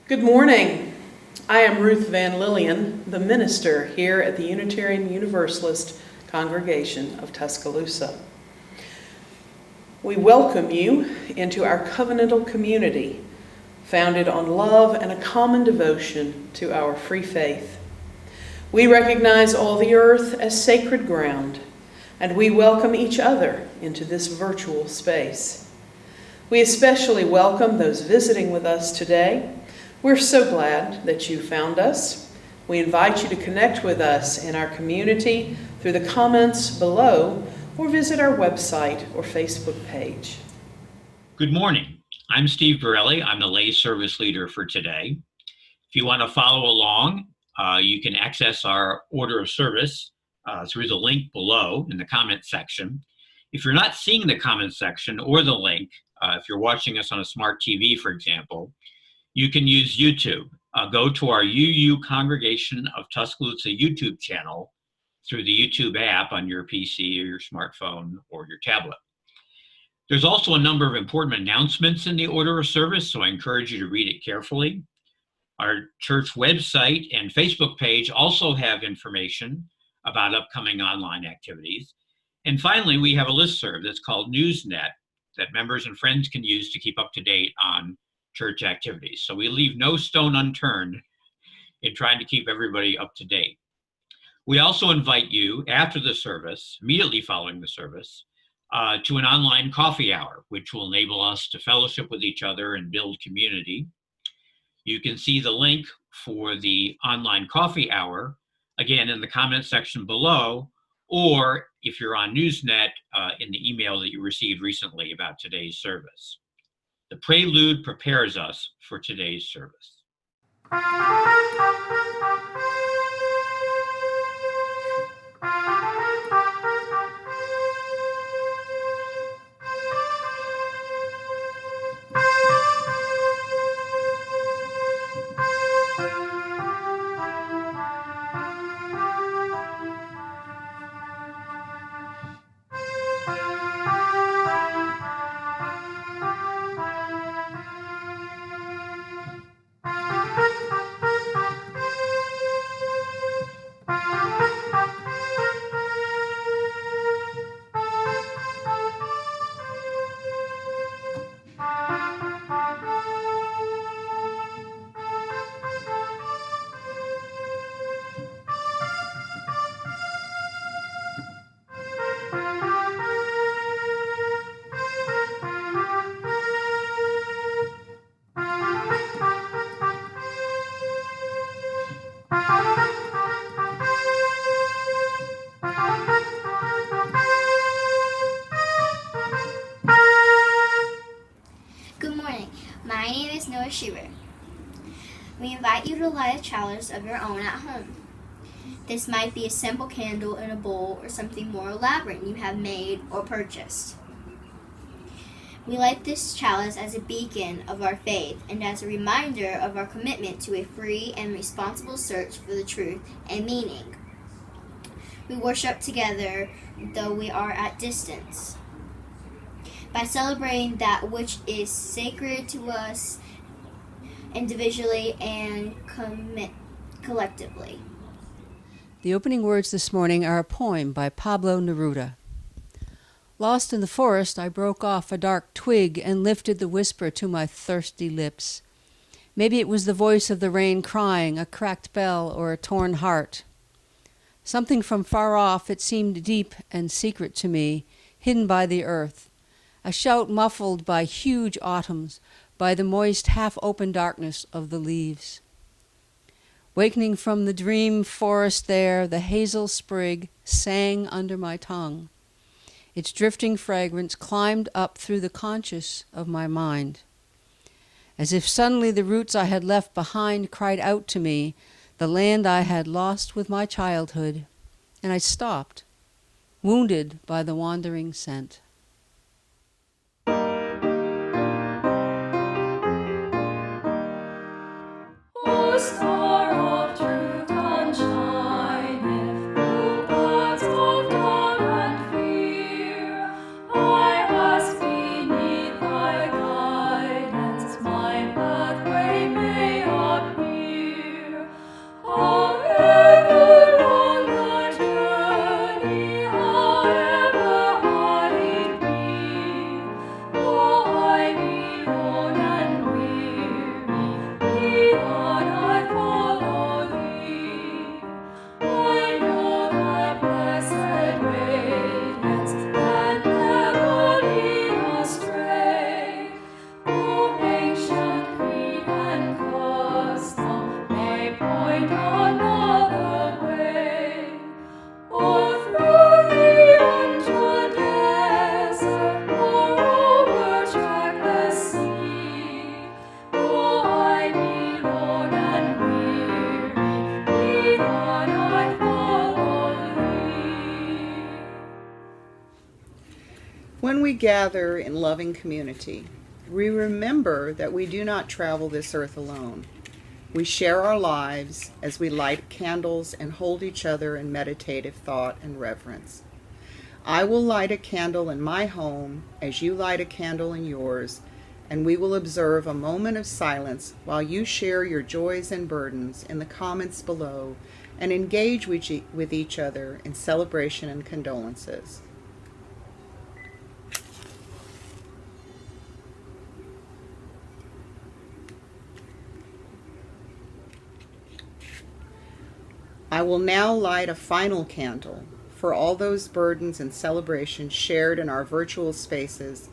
Good morning. I am Ruth Van Lillian, the minister here at the Unitarian Universalist Congregation of Tuscaloosa. We welcome you into our covenantal community, founded on love and a common devotion to our free faith. We recognize all the earth as sacred ground, and we welcome each other into this virtual space. We especially welcome those visiting with us today. We're so glad that you found us. We invite you to connect with us in our community through the comments below or visit our website or Facebook page. Good morning. I'm Steve Borelli. I'm the lay service leader for today. If you want to follow along, you can access our order of service through the link below in the comment section. If you're not seeing the comment section or the link, if you're watching us on a smart TV, for example, you can use YouTube. Go to our UU Congregation of Tuscaloosa YouTube channel through the YouTube app on your PC or your smartphone or your tablet. There's also a number of important announcements in the order of service, so I encourage you to read it carefully. Our church website and Facebook page also have information about upcoming online activities. And finally, we have a listserv that's called NewsNet that members and friends can use to keep up to date on church activities. So we leave no stone unturned in trying to keep everybody up to date. We also invite you after the service, immediately following the service, to an online coffee hour, which will enable us to fellowship with each other and build community. You can see the link for the online coffee hour, again, in the comment section below, or if you're on NewsNet, in the email that you received recently about today's service. The prelude prepares us for today's service. My name is Noah Schubert. We invite you to light a chalice of your own at home. This might be a simple candle in a bowl or something more elaborate you have made or purchased. We light this chalice as a beacon of our faith and as a reminder of our commitment to a free and responsible search for the truth and meaning. We worship together though we are at distance, by celebrating that which is sacred to us individually and collectively. The opening words this morning are a poem by Pablo Neruda. Lost in the forest, I broke off a dark twig and lifted the whisper to my thirsty lips. Maybe it was the voice of the rain crying, a cracked bell, or a torn heart. Something from far off, it seemed deep and secret to me, hidden by the earth. A shout muffled by huge autumns, by the moist half-open darkness of the leaves. Wakening from the dream forest there, the hazel sprig sang under my tongue. Its drifting fragrance climbed up through the conscious of my mind. As if suddenly the roots I had left behind cried out to me, the land I had lost with my childhood, and I stopped, wounded by the wandering scent. May gather in loving community, we remember that we do not travel this earth alone. We share our lives as we light candles and hold each other in meditative thought and reverence. I will light a candle in my home as you light a candle in yours, and we will observe a moment of silence while you share your joys and burdens in the comments below and engage with each other in celebration and condolences. I will now light a final candle for all those burdens and celebrations shared in our virtual spaces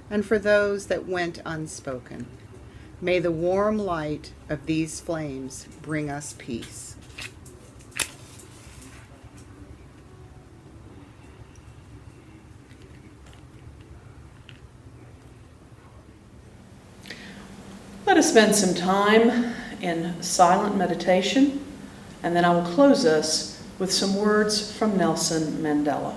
and for those that went unspoken. May the warm light of these flames bring us peace. Let us spend some time in silent meditation, and then I will close us with some words from Nelson Mandela.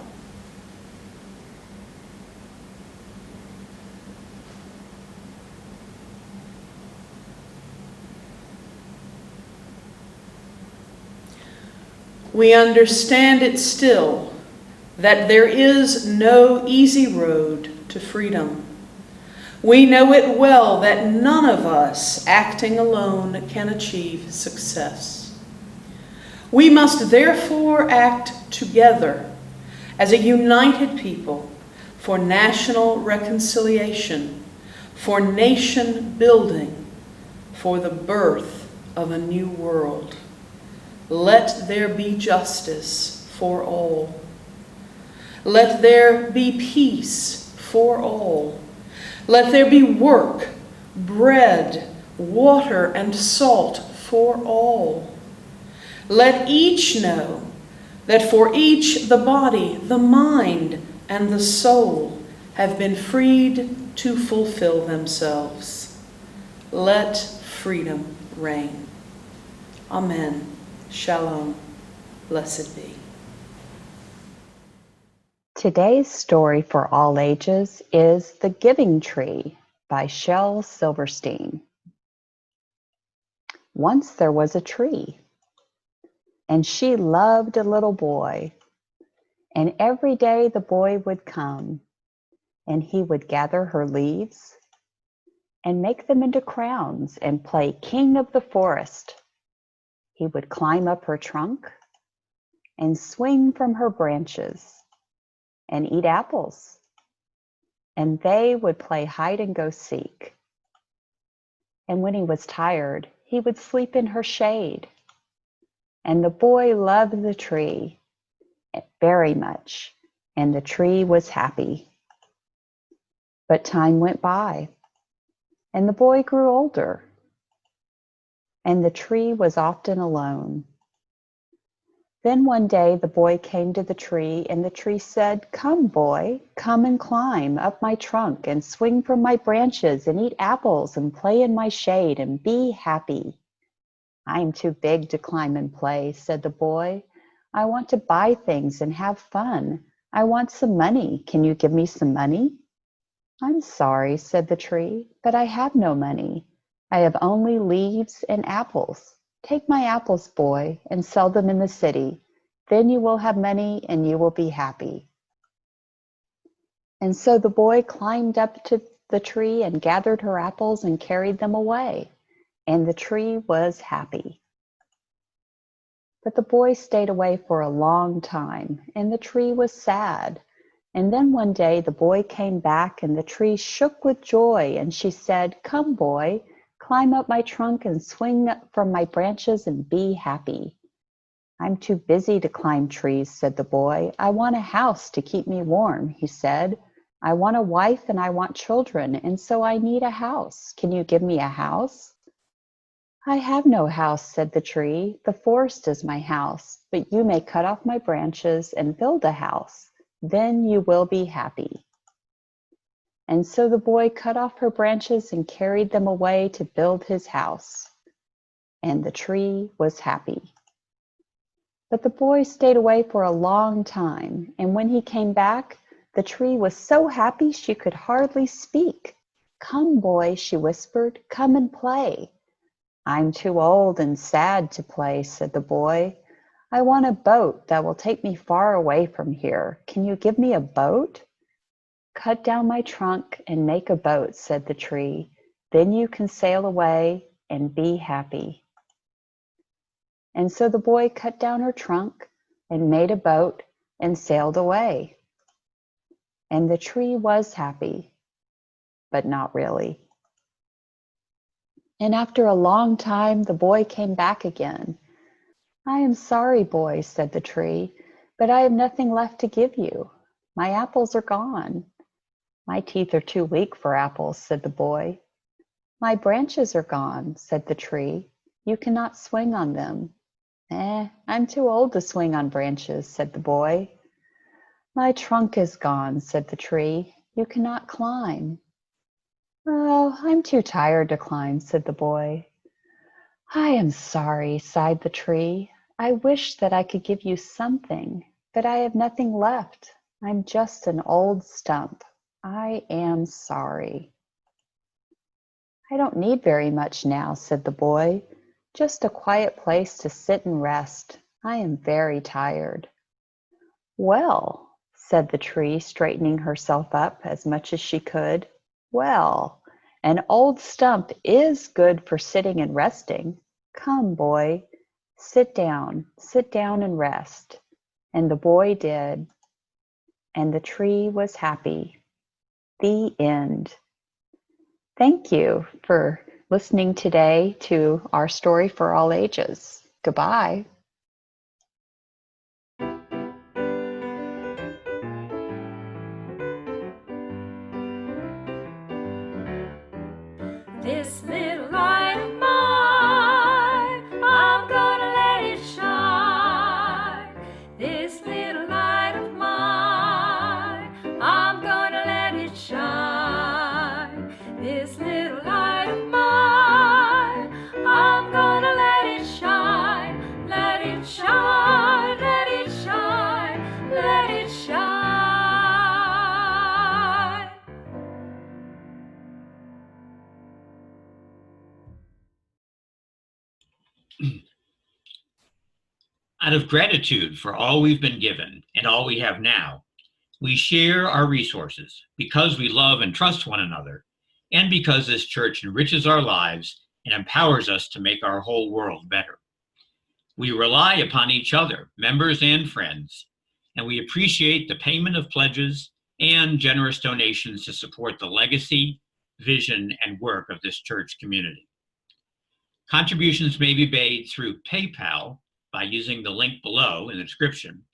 We understand it still, that there is no easy road to freedom. We know it well that none of us acting alone can achieve success. We must therefore act together as a united people for national reconciliation, for nation building, for the birth of a new world. Let there be justice for all. Let there be peace for all. Let there be work, bread, water, and salt for all. Let each know that for each the body, the mind, and the soul have been freed to fulfill themselves. Let freedom reign. Amen. Shalom. Blessed be. Today's story for all ages is The Giving Tree by Shel Silverstein. Once there was a tree, and she loved a little boy. And every day the boy would come, and he would gather her leaves and make them into crowns and play king of the forest. He would climb up her trunk and swing from her branches and eat apples, and they would play hide and go seek. And when he was tired, he would sleep in her shade. And the boy loved the tree very much, and the tree was happy. But time went by, and the boy grew older, and the tree was often alone. Then one day the boy came to the tree, and the tree said, "Come, boy, come and climb up my trunk and swing from my branches and eat apples and play in my shade and be happy." "I am too big to climb and play," said the boy. "I want to buy things and have fun. I want some money. Can you give me some money?" "I'm sorry," said the tree, "but I have no money. I have only leaves and apples. Take my apples, boy, and sell them in the city. Then you will have money and you will be happy." And so the boy climbed up to the tree and gathered her apples and carried them away, and the tree was happy. But the boy stayed away for a long time, and the tree was sad. And then one day the boy came back, and the tree shook with joy, and she said, "Come, boy, climb up my trunk and swing from my branches and be happy." "I'm too busy to climb trees," said the boy. "I want a house to keep me warm," he said. "I want a wife and I want children, and so I need a house. Can you give me a house?" "I have no house," said the tree. "The forest is my house, but you may cut off my branches and build a house. Then you will be happy." And so the boy cut off her branches and carried them away to build his house, and the tree was happy. But the boy stayed away for a long time, and when he came back, The tree was so happy she could hardly speak. "Come, boy," she whispered, "come and play." "I'm too old and sad to play," said the boy. "I want a boat that will take me far away from here. Can you give me a boat?" "Cut down my trunk and make a boat," said the tree. "Then you can sail away and be happy." And so the boy cut down her trunk and made a boat and sailed away. And the tree was happy, but not really. And after a long time, the boy came back again. "I am sorry, boy," said the tree, "but I have nothing left to give you. My apples are gone." "My teeth are too weak for apples," said the boy. "My branches are gone," said the tree. "You cannot swing on them." I'm too old to swing on branches," said the boy. "My trunk is gone," said the tree. "You cannot climb." "Oh, I'm too tired to climb," said the boy. "I am sorry," sighed the tree. "I wish that I could give you something, but I have nothing left. I'm just an old stump. I am sorry." "I don't need very much now," said the boy. "Just a quiet place to sit and rest. I am very tired." "Well," said the tree, straightening herself up as much as she could. "Well, an old stump is good for sitting and resting. Come, boy, sit down and rest." And the boy did, and the tree was happy. The end. Thank you for listening today to our story for all ages. Goodbye. This little light of mine, I'm gonna let it shine. This little light of mine, I'm gonna let it shine. This little light of mine, I'm gonna let it shine. Let it shine, let it shine, let it shine. Out of gratitude for all we've been given and all we have now, we share our resources because we love and trust one another, and because this church enriches our lives and empowers us to make our whole world better. We rely upon each other, members and friends, and we appreciate the payment of pledges and generous donations to support the legacy, vision, and work of this church community. Contributions may be made through PayPal by using the link below in the description,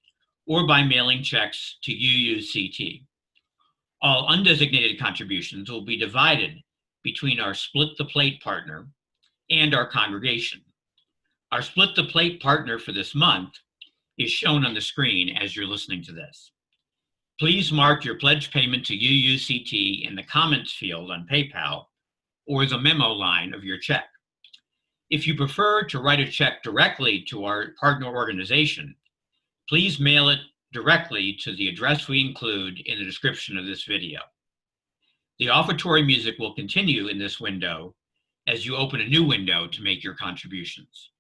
or by mailing checks to UUCT. All undesignated contributions will be divided between our Split the Plate partner and our congregation. Our Split the Plate partner for this month is shown on the screen as you're listening to this. Please mark your pledge payment to UUCT in the comments field on PayPal or the memo line of your check. If you prefer to write a check directly to our partner organization, please mail it directly to the address we include in the description of this video. The offertory music will continue in this window as you open a new window to make your contributions.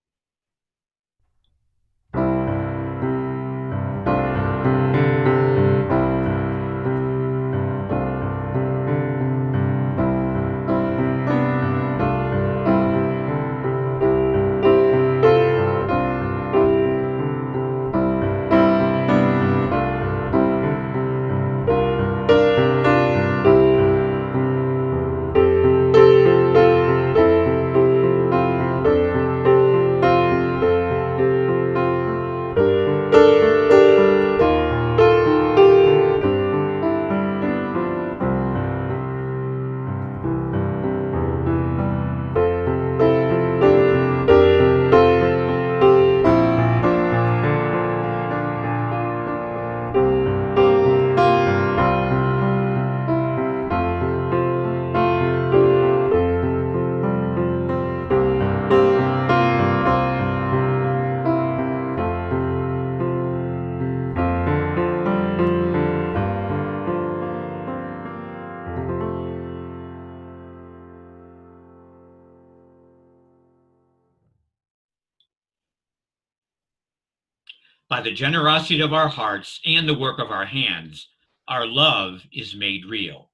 By the generosity of our hearts and the work of our hands, our love is made real.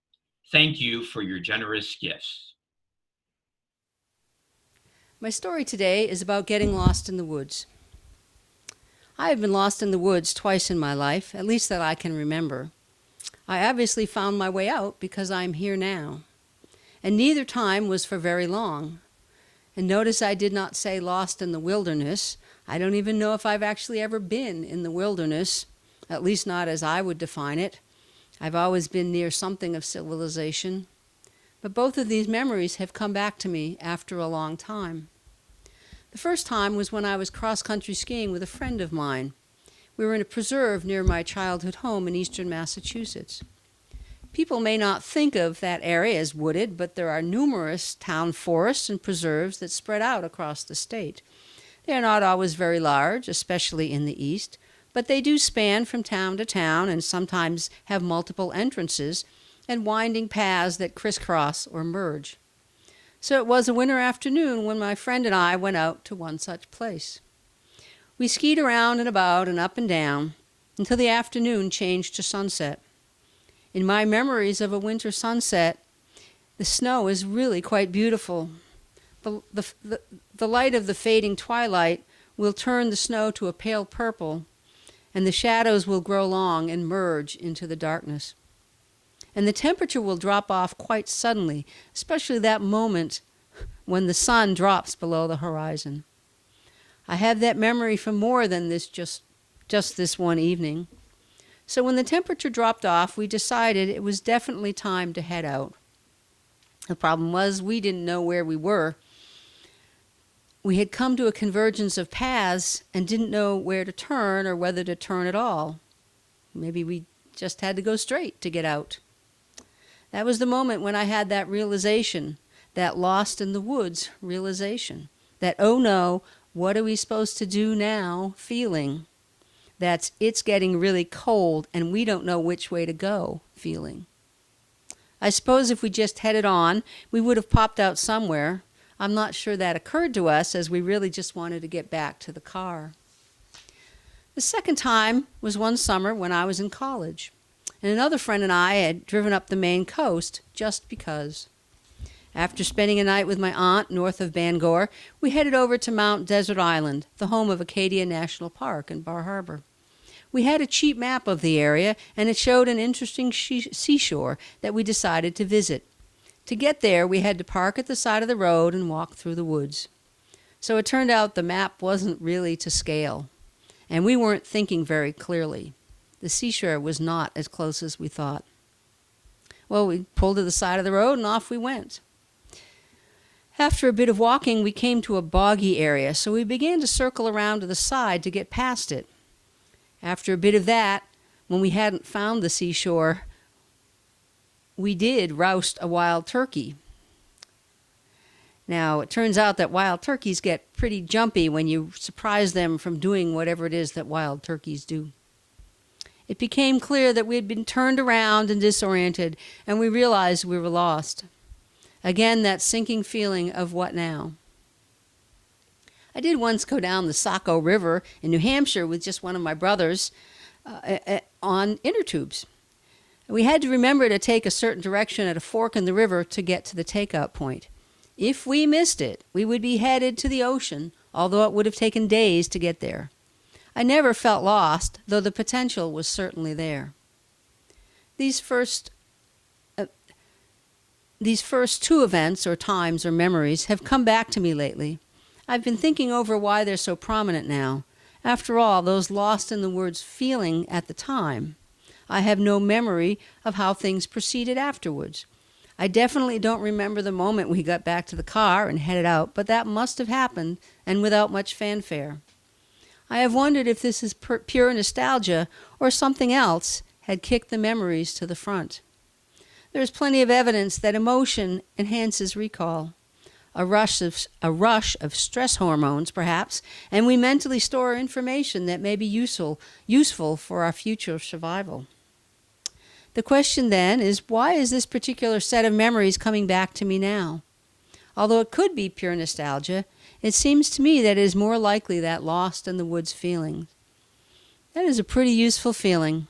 Thank you for your generous gifts. My story today is about getting lost in the woods. I have been lost in the woods twice in my life, at least that I can remember. I obviously found my way out because I'm here now. And neither time was for very long. And notice I did not say lost in the wilderness. I don't even know if I've actually ever been in the wilderness, at least not as I would define it. I've always been near something of civilization. But both of these memories have come back to me after a long time. The first time was when I was cross-country skiing with a friend of mine. We were in a preserve near my childhood home in eastern Massachusetts. People may not think of that area as wooded, but there are numerous town forests and preserves that spread out across the state. They are not always very large, especially in the east, but they do span from town to town and sometimes have multiple entrances and winding paths that crisscross or merge. So it was a winter afternoon when my friend and I went out to one such place. We skied around and about and up and down until the afternoon changed to sunset. In my memories of a winter sunset, the snow is really quite beautiful. The light of the fading twilight will turn the snow to a pale purple, and the shadows will grow long and merge into the darkness. And the temperature will drop off quite suddenly, especially that moment when the sun drops below the horizon. I have that memory from more than this just this one evening. So when the temperature dropped off, we decided it was definitely time to head out. The problem was we didn't know where we were. We had come to a convergence of paths and didn't know where to turn or whether to turn at all. Maybe we just had to go straight to get out. That was the moment when I had that realization, that lost in the woods realization, that, oh no, what are we supposed to do now feeling? That's it's getting really cold and we don't know which way to go feeling. I suppose if we just headed on, we would have popped out somewhere. I'm not sure that occurred to us as we really just wanted to get back to the car. The second time was one summer when I was in college. And another friend and I had driven up the Maine coast just because. After spending a night with my aunt north of Bangor, we headed over to Mount Desert Island, the home of Acadia National Park in Bar Harbor. We had a cheap map of the area, and it showed an interesting seashore that we decided to visit. To get there, we had to park at the side of the road and walk through the woods. So it turned out the map wasn't really to scale, and we weren't thinking very clearly. The seashore was not as close as we thought. Well, we pulled to the side of the road and off we went. After a bit of walking, we came to a boggy area, so we began to circle around to the side to get past it. After a bit of that, when we hadn't found the seashore, we did roust a wild turkey. Now, it turns out that wild turkeys get pretty jumpy when you surprise them from doing whatever it is that wild turkeys do. It became clear that we had been turned around and disoriented, and we realized we were lost. Again, that sinking feeling of what now? I did once go down the Saco River in New Hampshire with just one of my brothers on inner tubes. We had to remember to take a certain direction at a fork in the river to get to the takeout point. If we missed it, we would be headed to the ocean, although it would have taken days to get there. I never felt lost, though the potential was certainly there. These first two events or times or memories have come back to me lately. I've been thinking over why they're so prominent now. After all, those lost in the woods feeling at the time. I have no memory of how things proceeded afterwards. I definitely don't remember the moment we got back to the car and headed out, but that must have happened, and without much fanfare. I have wondered if this is pure nostalgia or something else had kicked the memories to the front. There is plenty of evidence that emotion enhances recall. A rush of stress hormones, perhaps, and we mentally store information that may be useful for our future survival. The question then is, why is this particular set of memories coming back to me now? Although it could be pure nostalgia, it seems to me that it is more likely that lost in the woods feeling. That is a pretty useful feeling.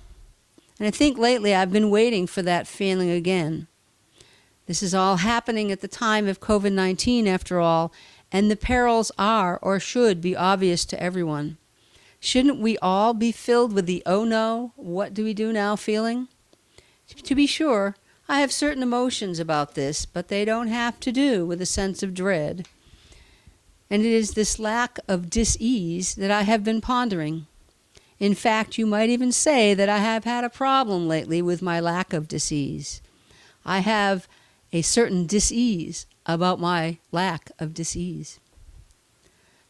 And I think lately I've been waiting for that feeling again. This is all happening at the time of COVID-19 after all, and the perils are or should be obvious to everyone. Shouldn't we all be filled with the oh no, what do we do now feeling? To be sure, I have certain emotions about this, but they don't have to do with a sense of dread. And it is this lack of dis-ease that I have been pondering. In fact, you might even say that I have had a problem lately with my lack of dis-ease. I have a certain dis-ease about my lack of dis-ease.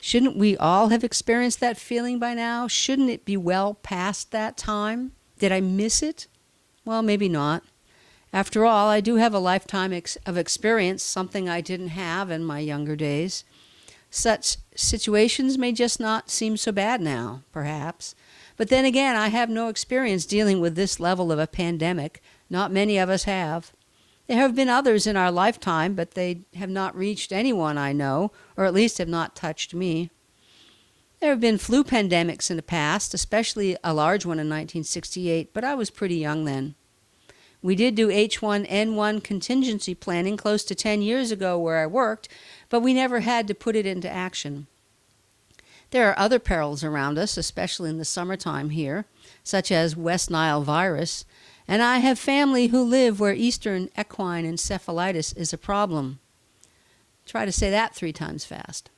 Shouldn't we all have experienced that feeling by now? Shouldn't it be well past that time? Did I miss it? Well, maybe not. After all, I do have a lifetime of experience, something I didn't have in my younger days. Such situations may just not seem so bad now, perhaps. But then again, I have no experience dealing with this level of a pandemic. Not many of us have. There have been others in our lifetime, but they have not reached anyone I know, or at least have not touched me. There have been flu pandemics in the past, especially a large one in 1968, but I was pretty young then. We did do H1N1 contingency planning close to 10 years ago where I worked, but we never had to put it into action. There are other perils around us, especially in the summertime here, such as West Nile virus, and I have family who live where Eastern equine encephalitis is a problem. Try to say that 3 times fast.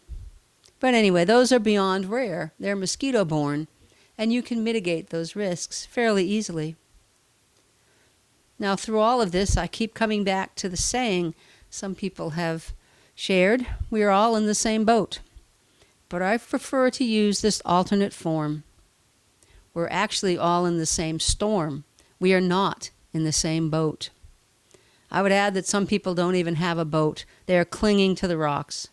But anyway, those are beyond rare. They're mosquito-borne, and you can mitigate those risks fairly easily. Now, through all of this, I keep coming back to the saying some people have shared, we are all in the same boat. But I prefer to use this alternate form. We're actually all in the same storm. We are not in the same boat. I would add that some people don't even have a boat. They are clinging to the rocks.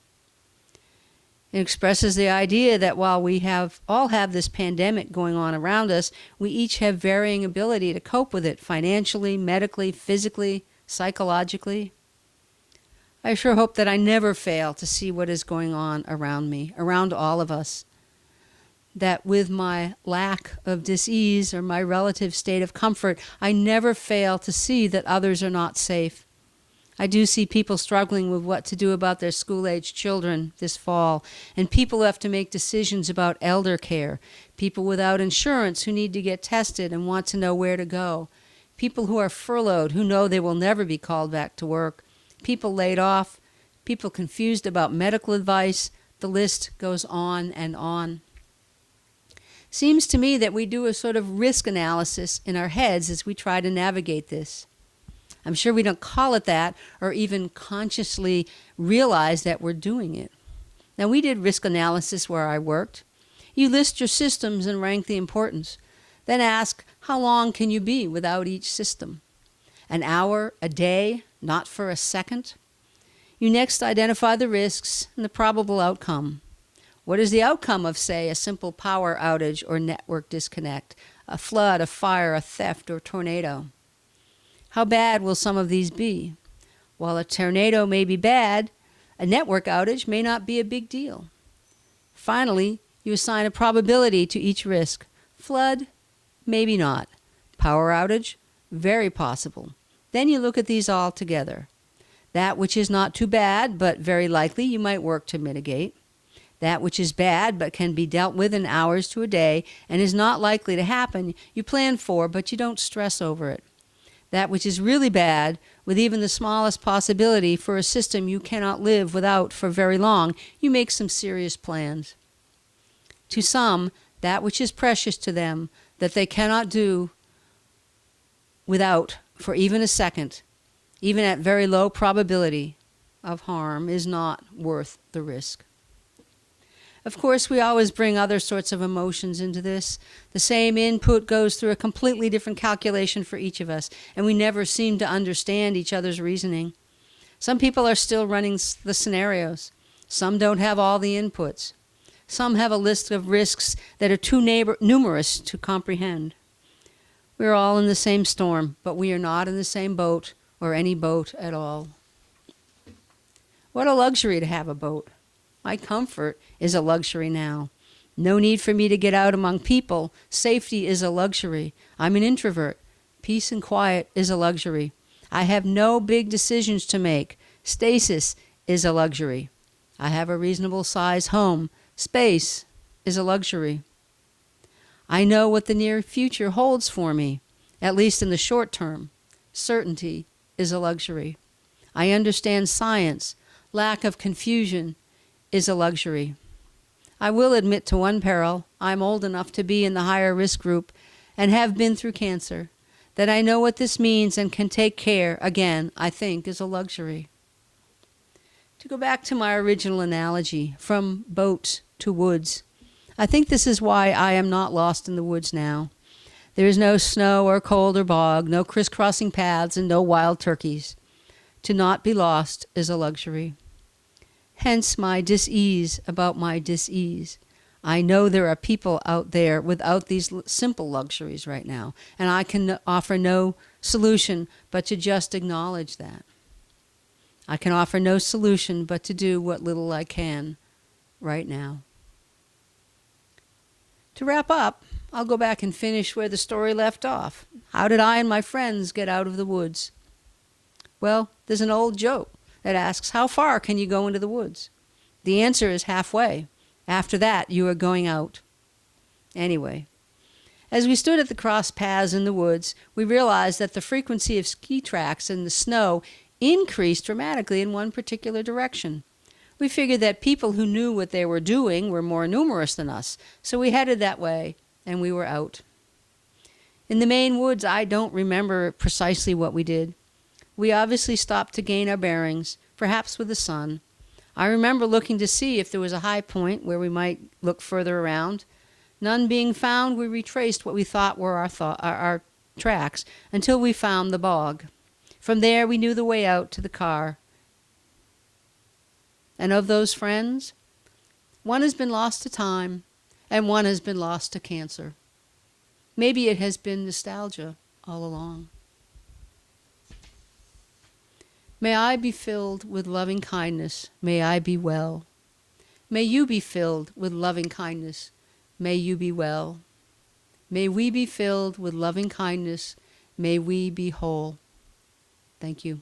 It expresses the idea that while we all have this pandemic going on around us, we each have varying ability to cope with it financially, medically, physically, psychologically. I sure hope that I never fail to see what is going on around me, around all of us. That with my lack of dis-ease or my relative state of comfort, I never fail to see that others are not safe. I do see people struggling with what to do about their school-aged children this fall, and people who have to make decisions about elder care, people without insurance who need to get tested and want to know where to go, people who are furloughed who know they will never be called back to work, people laid off, people confused about medical advice. The list goes on and on. Seems to me that we do a sort of risk analysis in our heads as we try to navigate this. I'm sure we don't call it that or even consciously realize that we're doing it. Now, we did risk analysis where I worked. You list your systems and rank the importance. Then ask, how long can you be without each system? An hour, a day, not for a second? You next identify the risks and the probable outcome. What is the outcome of, say, a simple power outage or network disconnect, a flood, a fire, a theft, or tornado? How bad will some of these be? While a tornado may be bad, a network outage may not be a big deal. Finally, you assign a probability to each risk. Flood? Maybe not. Power outage? Very possible. Then you look at these all together. That which is not too bad, but very likely you might work to mitigate. That which is bad, but can be dealt with in hours to a day, and is not likely to happen, you plan for, but you don't stress over it. That which is really bad, with even the smallest possibility for a system you cannot live without for very long, you make some serious plans. To some, that which is precious to them, that they cannot do without for even a second, even at very low probability of harm, is not worth the risk. Of course, we always bring other sorts of emotions into this. The same input goes through a completely different calculation for each of us, and we never seem to understand each other's reasoning. Some people are still running the scenarios. Some don't have all the inputs. Some have a list of risks that are too numerous to comprehend. We're all in the same storm, but we are not in the same boat or any boat at all. What a luxury to have a boat. My comfort is a luxury now. No need for me to get out among people. Safety is a luxury. I'm an introvert. Peace and quiet is a luxury. I have no big decisions to make. Stasis is a luxury. I have a reasonable size home. Space is a luxury. I know what the near future holds for me, at least in the short term. Certainty is a luxury. I understand science. Lack of confusion is a luxury. I will admit to one peril. I'm old enough to be in the higher risk group and have been through cancer. That I know what this means and can take care, again, I think is a luxury. To go back to my original analogy, from boats to woods, I think this is why I am not lost in the woods now. There is no snow or cold or bog, no crisscrossing paths, and no wild turkeys. To not be lost is a luxury. Hence my dis-ease about my dis-ease. I know there are people out there without these simple luxuries right now, and I can offer no solution but to just acknowledge that. I can offer no solution but to do what little I can right now. To wrap up, I'll go back and finish where the story left off. How did I and my friends get out of the woods? Well, there's an old joke that asks, how far can you go into the woods? The answer is halfway. After that, you are going out. Anyway, as we stood at the cross paths in the woods, we realized that the frequency of ski tracks in the snow increased dramatically in one particular direction. We figured that people who knew what they were doing were more numerous than us, so we headed that way, and we were out. In the Maine woods, I don't remember precisely what we did. We obviously stopped to gain our bearings, perhaps with the sun. I remember looking to see if there was a high point where we might look further around. None being found, we retraced what we thought were our tracks until we found the bog. From there, we knew the way out to the car. And of those friends, one has been lost to time, and one has been lost to cancer. Maybe it has been nostalgia all along. May I be filled with loving kindness. May I be well. May you be filled with loving kindness. May you be well. May we be filled with loving kindness. May we be whole. Thank you.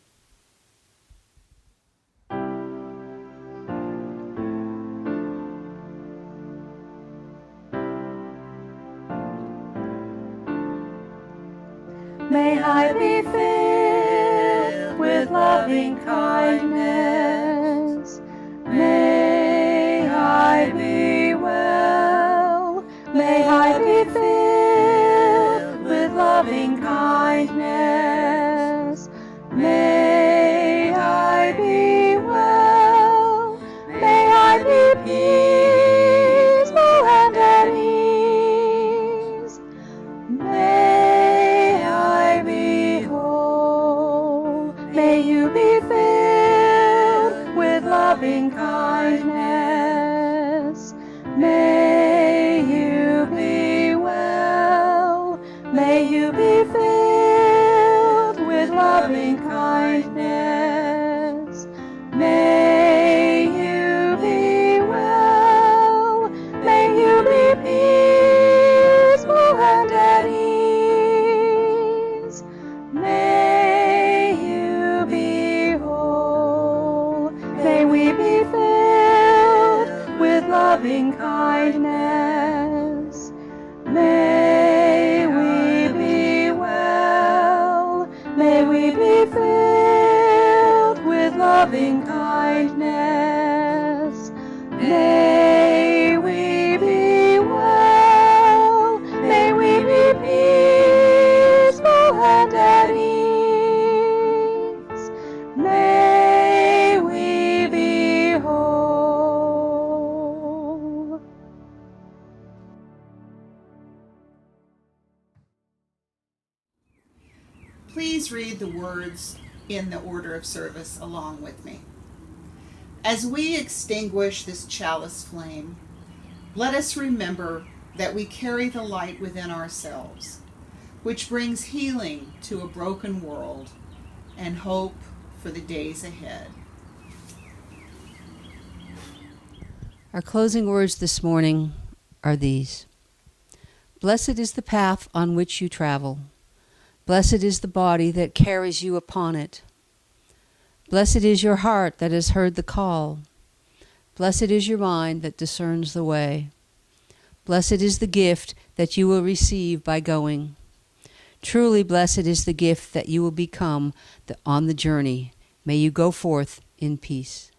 May I be filled with loving kindness. May I be well. May I be filled with loving kindness. May I be well. May I be peaceful and at ease. May I be whole. May you be filled with loving kindness. May you be well. May you be filled with loving kindness. May you be well. May you be peaceful and at ease. May you be whole. May we be filled with loving kindness. May we be well. May we be filled with loving kindness. May we be well. May we be peaceful and at ease. May we be whole. Please read the words in the order of service along with me. As we extinguish this chalice flame, let us remember that we carry the light within ourselves, which brings healing to a broken world and hope for the days ahead. Our closing words this morning are these. Blessed is the path on which you travel. Blessed is the body that carries you upon it. Blessed is your heart that has heard the call. Blessed is your mind that discerns the way. Blessed is the gift that you will receive by going. Truly blessed is the gift that you will become on the journey. May you go forth in peace.